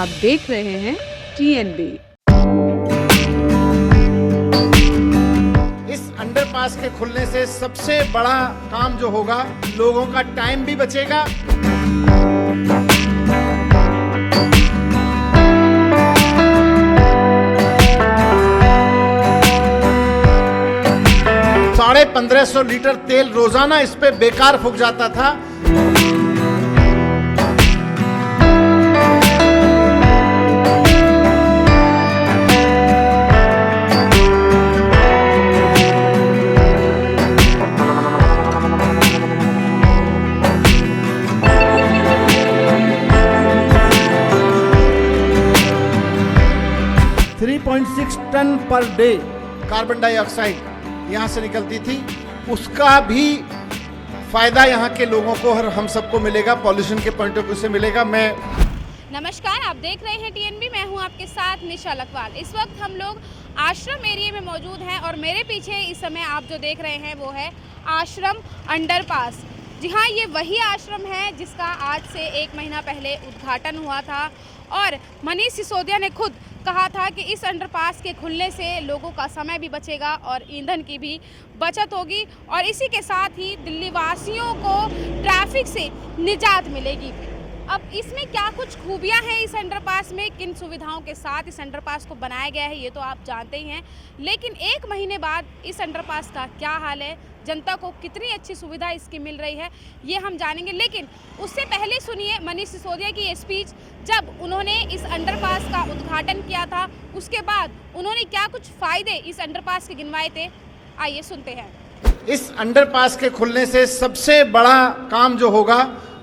आप देख रहे हैं TNB। इस अंडरपास के खुलने से सबसे बड़ा काम जो होगा, लोगों का टाइम भी बचेगा। साढ़े 1500 लीटर तेल रोजाना इस पे बेकार फूक जाता था। $3.6 ton per day carbon dioxide यहाँ से निकलती थी। उसका भी फायदा यहाँ के लोगों को और हम सबको मिलेगा, पॉल्यूशन के पॉइंट ऑफ व्यू से मिलेगा। नमस्कार, आप देख रहे हैं TNB। मैं हूँ आपके साथ निशा लखवाल। इस वक्त हम लोग आश्रम एरिया में मौजूद हैं और मेरे पीछे इस समय आप जो देख रहे हैं वो है आश्रम अंडरपास। जी हाँ, ये वही आश्रम है जिसका आज से 1 महीना पहले उद्घाटन हुआ था और मनीष सिसोदिया ने खुद कहा था कि इस अंडरपास के खुलने से लोगों का समय भी बचेगा और ईंधन की भी बचत होगी और इसी के साथ ही दिल्ली वासियों को ट्रैफिक से निजात मिलेगी। अब इसमें क्या कुछ खूबियां हैं इस अंडरपास में, किन सुविधाओं के साथ इस अंडरपास को बनाया गया है, ये तो आप जानते ही हैं। लेकिन 1 महीने बाद इस अंडरपास का क्या हाल है, जनता को कितनी अच्छी सुविधा इसकी मिल रही है, ये हम जानेंगे। लेकिन उससे पहले सुनिए मनीष सिसोदिया की ये स्पीच, जब उन्होंने इस अंडरपास का उद्घाटन किया था। उसके बाद उन्होंने क्या कुछ फायदे इस अंडरपास के गिनवाए थे, आइए सुनते हैं। इस अंडरपास के खुलने से सबसे बड़ा काम जो होगा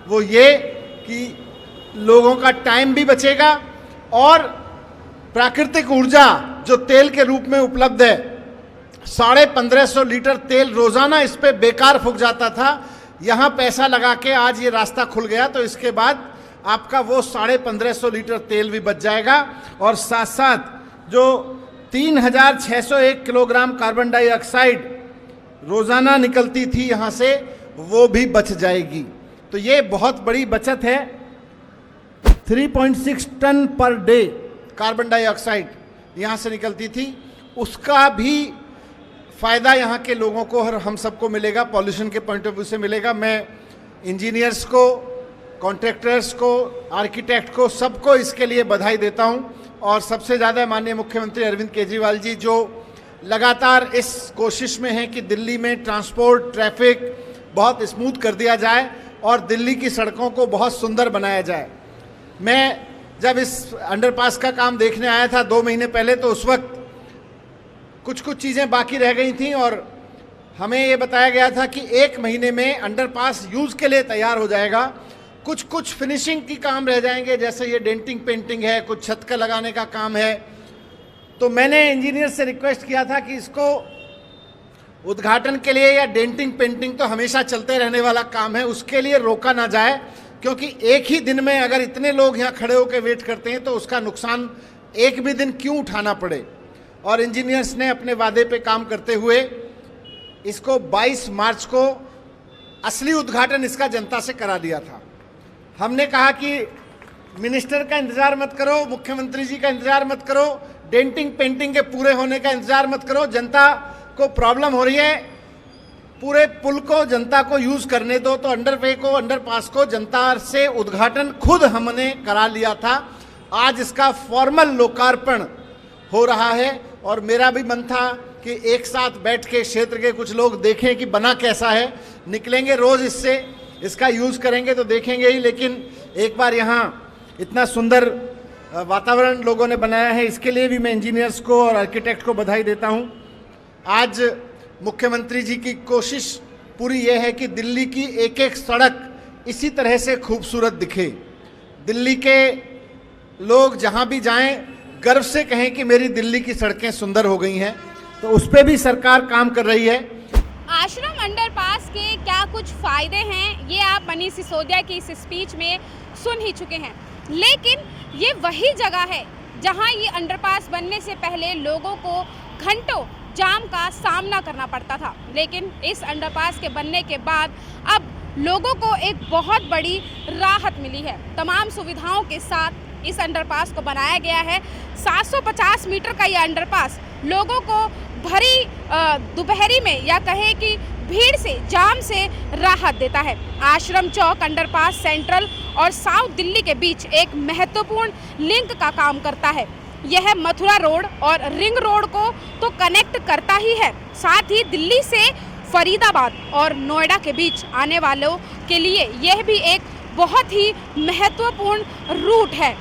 वो ये कि लोगों का टाइम भी बचेगा और प्राकृतिक ऊर्जा जो तेल के रूप में उपलब्ध है, 1550 लीटर तेल रोजाना इस पे बेकार फूक जाता था। यहाँ पैसा लगा के आज ये रास्ता खुल गया तो इसके बाद आपका वो 1550 लीटर तेल भी बच जाएगा और साथ साथ जो 3601 किलोग्राम कार्बन डाइऑक्साइड रोजाना निकलती थी यहाँ से, वो भी बच जाएगी। तो ये बहुत बड़ी बचत है। 3.6 ton per day carbon dioxide यहाँ से निकलती थी। उसका भी फायदा यहाँ के लोगों को और हम सबको मिलेगा, पॉल्यूशन के पॉइंट ऑफ व्यू से मिलेगा। मैं इंजीनियर्स को, कॉन्ट्रैक्टर्स को, आर्किटेक्ट को, सबको इसके लिए बधाई देता हूँ। और सबसे ज़्यादा माननीय मुख्यमंत्री अरविंद केजरीवाल जी जो लगातार इस कोशिश में हैं कि दिल्ली में ट्रांसपोर्ट, ट्रैफिक बहुत स्मूथ कर दिया जाए और दिल्ली की सड़कों को बहुत सुंदर बनाया जाए। मैं जब इस अंडरपास का काम देखने आया था 2 महीने पहले, तो उस वक्त कुछ चीज़ें बाकी रह गई थी और हमें ये बताया गया था कि 1 महीने में अंडरपास यूज़ के लिए तैयार हो जाएगा। कुछ फिनिशिंग की काम रह जाएंगे, जैसे ये डेंटिंग पेंटिंग है, कुछ छत का लगाने का काम है। तो मैंने इंजीनियर से रिक्वेस्ट किया था कि इसको उद्घाटन के लिए, या डेंटिंग पेंटिंग तो हमेशा चलते रहने वाला काम है, उसके लिए रोका ना जाए, क्योंकि एक ही दिन में अगर इतने लोग यहाँ खड़े होकर वेट करते हैं तो उसका नुकसान एक भी दिन क्यों उठाना पड़े। और इंजीनियर्स ने अपने वादे पे काम करते हुए इसको 22 मार्च को असली उद्घाटन इसका जनता से करा दिया था। हमने कहा कि मिनिस्टर का इंतजार मत करो, मुख्यमंत्री जी का इंतजार मत करो, डेंटिंग पेंटिंग के पूरे होने का इंतजार मत करो, जनता को प्रॉब्लम हो रही है, पूरे पुल को जनता को यूज करने दो। तो अंडरवे को, अंडरपास को जनता से उद्घाटन खुद हमने करा लिया था। आज इसका फॉर्मल लोकार्पण हो रहा है और मेरा भी मन था कि एक साथ बैठ के क्षेत्र के कुछ लोग देखें कि बना कैसा है। निकलेंगे रोज इससे, इसका यूज करेंगे तो देखेंगे ही, लेकिन एक बार यहाँ इतना सुंदर वातावरण लोगों ने बनाया है, इसके लिए भी मैं इंजीनियर्स को और आर्किटेक्ट को बधाई देता हूँ। आज मुख्यमंत्री जी की कोशिश पूरी ये है कि दिल्ली की एक एक सड़क इसी तरह से खूबसूरत दिखे। दिल्ली के लोग जहाँ भी जाएं गर्व से कहें कि मेरी दिल्ली की सड़कें सुंदर हो गई हैं। तो उस पर भी सरकार काम कर रही है। आश्रम अंडरपास के क्या कुछ फायदे हैं, ये आप मनीष सिसोदिया की इस स्पीच में सुन ही चुके हैं। लेकिन ये वही जगह है जहां ये अंडरपास बनने से पहले लोगों को घंटों जाम का सामना करना पड़ता था। लेकिन इस अंडरपास के बनने के बाद अब लोगों को एक बहुत बड़ी राहत मिली है। तमाम सुविधाओं के साथ इस अंडरपास को बनाया गया है। 750 मीटर का ये अंडरपास लोगों को भरी दोपहरी में या कहें कि भीड़ से, जाम से राहत देता है। आश्रम चौक अंडरपास सेंट्रल और साउथ दिल्ली के बीच एक महत्वपूर्ण लिंक का काम करता है। यह मथुरा रोड और रिंग रोड को तो कनेक्ट करता ही है, साथ ही दिल्ली से फरीदाबाद और नोएडा के बीच आने वालों के लिए यह भी एक बहुत ही महत्वपूर्ण रूट है।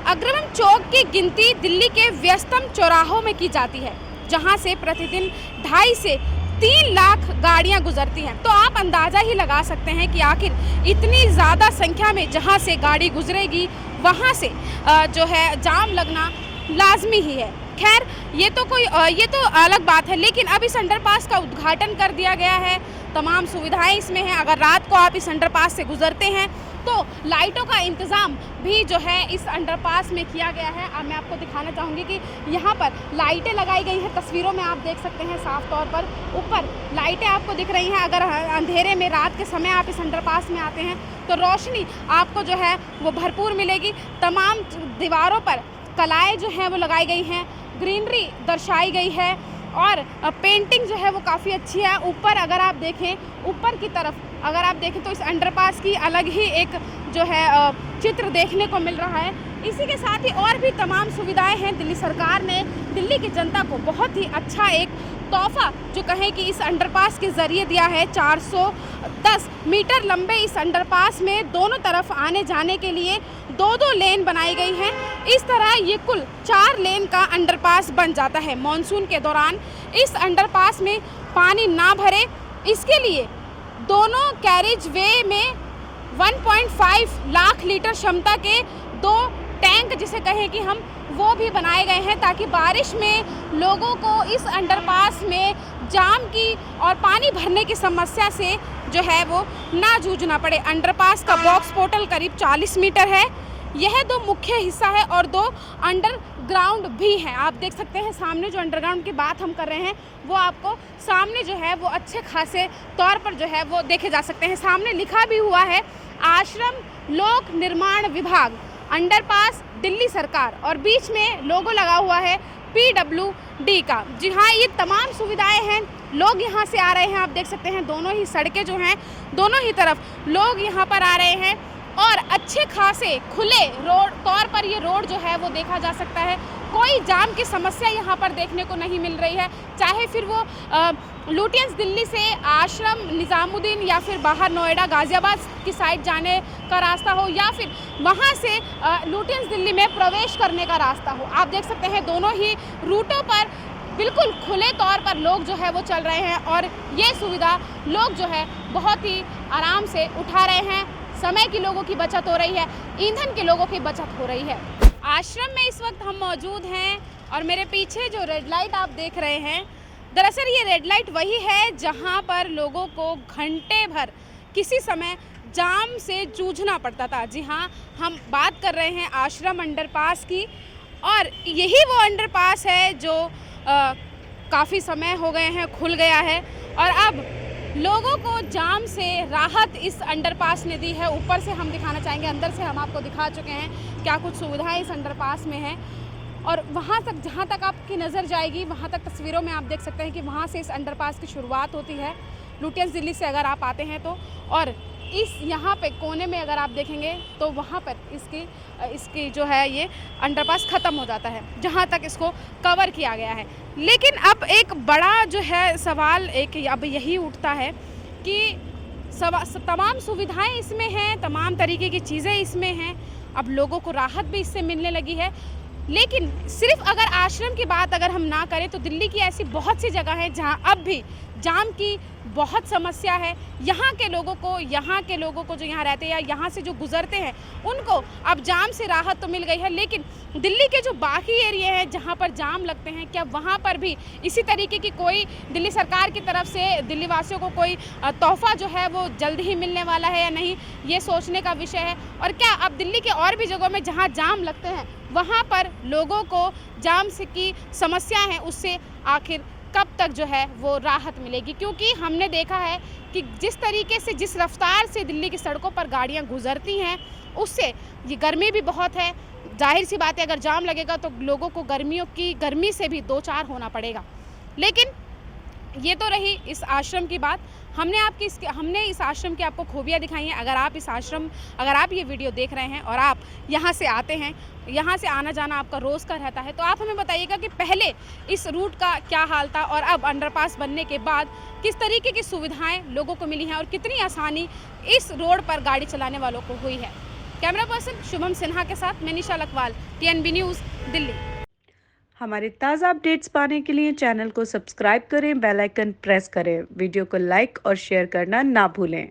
अग्रम चौक की गिनती दिल्ली के व्यस्तम चौराहों में की जाती है, जहां से प्रतिदिन 2.5 से 3 लाख गाड़ियां गुजरती हैं। तो आप अंदाज़ा ही लगा सकते हैं कि आखिर इतनी ज़्यादा संख्या में जहां से गाड़ी गुजरेगी वहां से जो है जाम लगना लाजमी ही है। खैर ये तो अलग बात है, लेकिन अब इस अंडरपास का उद्घाटन कर दिया गया है। तमाम सुविधाएं इसमें हैं। अगर रात को आप इस अंडरपास से गुजरते हैं तो लाइटों का इंतज़ाम भी जो है इस अंडरपास में किया गया है। अब मैं आपको दिखाना चाहूँगी कि यहाँ पर लाइटें लगाई गई हैं। तस्वीरों में आप देख सकते हैं साफ तौर पर ऊपर लाइटें आपको दिख रही हैं। अगर अंधेरे में रात के समय आप इस अंडरपास में आते हैं तो रोशनी आपको जो है वो भरपूर मिलेगी। तमाम दीवारों पर कलाएँ जो हैं वो लगाई गई हैं, ग्रीनरी दर्शाई गई है और पेंटिंग जो है वो काफ़ी अच्छी है। ऊपर अगर आप देखें, ऊपर की तरफ अगर आप देखें तो इस अंडरपास की अलग ही एक जो है चित्र देखने को मिल रहा है। इसी के साथ ही और भी तमाम सुविधाएं हैं। दिल्ली सरकार ने दिल्ली की जनता को बहुत ही अच्छा एक तोहफा जो कहें कि इस अंडरपास के ज़रिए दिया है। 410 मीटर लंबे इस अंडरपास में दोनों तरफ आने जाने के लिए 2-2 लेन बनाई गई हैं। इस तरह ये कुल 4 लेन का अंडरपास बन जाता है। मॉनसून के दौरान इस अंडरपास में पानी ना भरे, इसके लिए दोनों कैरिज वे में 1.5 लाख लीटर क्षमता के 2 टैंक जिसे कहें कि हम वो भी बनाए गए हैं, ताकि बारिश में लोगों को इस अंडरपास में जाम की और पानी भरने की समस्या से जो है वो ना जूझना पड़े। अंडरपास का बॉक्स पोर्टल करीब 40 मीटर है। यह 2 मुख्य हिस्सा है और 2 अंडरग्राउंड भी हैं। आप देख सकते हैं सामने जो अंडरग्राउंड की बात हम कर रहे हैं वो आपको सामने जो है वो अच्छे खासे तौर पर जो है वो देखे जा सकते हैं। सामने लिखा भी हुआ है आश्रम लोक निर्माण विभाग अंडरपास दिल्ली सरकार और बीच में लोगो लगा हुआ है PWD का। जी हाँ, ये तमाम सुविधाएं हैं। लोग यहाँ से आ रहे हैं, आप देख सकते हैं दोनों ही सड़कें जो हैं दोनों ही तरफ लोग यहाँ पर आ रहे हैं और अच्छे खासे खुले रोड तौर पर ये रोड जो है वो देखा जा सकता है। कोई जाम की समस्या यहाँ पर देखने को नहीं मिल रही है, चाहे फिर वो लुटियंस दिल्ली से आश्रम, निज़ामुद्दीन या फिर बाहर नोएडा, गाज़ियाबाद की साइड जाने का रास्ता हो या फिर वहाँ से लुटियंस दिल्ली में प्रवेश करने का रास्ता हो। आप देख सकते हैं दोनों ही रूटों पर बिल्कुल खुले तौर पर लोग जो है वो चल रहे हैं और ये सुविधा लोग जो है बहुत ही आराम से उठा रहे हैं। समय की लोगों की बचत हो रही है, ईंधन के लोगों की बचत हो रही है। आश्रम में इस वक्त हम मौजूद हैं और मेरे पीछे जो रेड लाइट आप देख रहे हैं, दरअसल ये रेड लाइट वही है जहां पर लोगों को घंटे भर किसी समय जाम से जूझना पड़ता था। जी हाँ, हम बात कर रहे हैं आश्रम अंडरपास की और यही वो अंडरपास है जो काफ़ी समय हो गए हैं खुल गया है और अब लोगों को जाम से राहत इस अंडरपास ने दी है। ऊपर से हम दिखाना चाहेंगे, अंदर से हम आपको दिखा चुके हैं क्या कुछ सुविधाएं इस अंडरपास में हैं और वहाँ तक जहाँ तक आपकी नज़र जाएगी वहाँ तक तस्वीरों में आप देख सकते हैं कि वहाँ से इस अंडरपास की शुरुआत होती है लुटियंस दिल्ली से अगर आप आते हैं तो, और इस यहाँ पे कोने में अगर आप देखेंगे तो वहाँ पर इसकी जो है ये अंडरपास ख़त्म हो जाता है जहाँ तक इसको कवर किया गया है। लेकिन अब एक बड़ा जो है सवाल एक अब यही उठता है कि तमाम सुविधाएं इसमें हैं, तमाम तरीके की चीज़ें इसमें हैं, अब लोगों को राहत भी इससे मिलने लगी है। लेकिन सिर्फ अगर आश्रम की बात अगर हम ना करें तो दिल्ली की ऐसी बहुत सी जगह हैं जहां अब भी जाम की बहुत समस्या है। यहाँ के लोगों को जो यहाँ रहते हैं या यहाँ से जो गुजरते हैं उनको अब जाम से राहत तो मिल गई है, लेकिन दिल्ली के जो बाकी एरिया हैं जहाँ पर जाम लगते हैं, क्या वहाँ पर भी इसी तरीके की कोई दिल्ली सरकार की तरफ से दिल्ली वासियों को कोई तोहफा जो है वो जल्द ही मिलने वाला है या नहीं, ये सोचने का विषय है। और क्या अब दिल्ली के और भी जगहों में जहाँ जाम लगते हैं वहाँ पर लोगों को जाम से की समस्या है उससे आखिर कब तक जो है वो राहत मिलेगी, क्योंकि हमने देखा है कि जिस तरीके से, जिस रफ्तार से दिल्ली की सड़कों पर गाड़ियां गुजरती हैं, उससे ये गर्मी भी बहुत है। जाहिर सी बात है, अगर जाम लगेगा तो लोगों को गर्मी से भी दो चार होना पड़ेगा। लेकिन ये तो रही इस आश्रम की बात। हमने इस आश्रम की आपको खूबियाँ दिखाई हैं। अगर आप ये वीडियो देख रहे हैं और आप यहाँ से आते हैं, यहाँ से आना जाना आपका रोज़ का रहता है, तो आप हमें बताइएगा कि पहले इस रूट का क्या हाल था और अब अंडरपास बनने के बाद किस तरीके की सुविधाएं लोगों को मिली हैं और कितनी आसानी इस रोड पर गाड़ी चलाने वालों को हुई है। कैमरा पर्सन शुभम सिन्हा के साथ मैं निशा लखवाल, TNB न्यूज़, दिल्ली। हमारे ताज़ा अपडेट्स पाने के लिए चैनल को सब्सक्राइब करें, बेल आइकन प्रेस करें, वीडियो को लाइक और शेयर करना ना भूलें।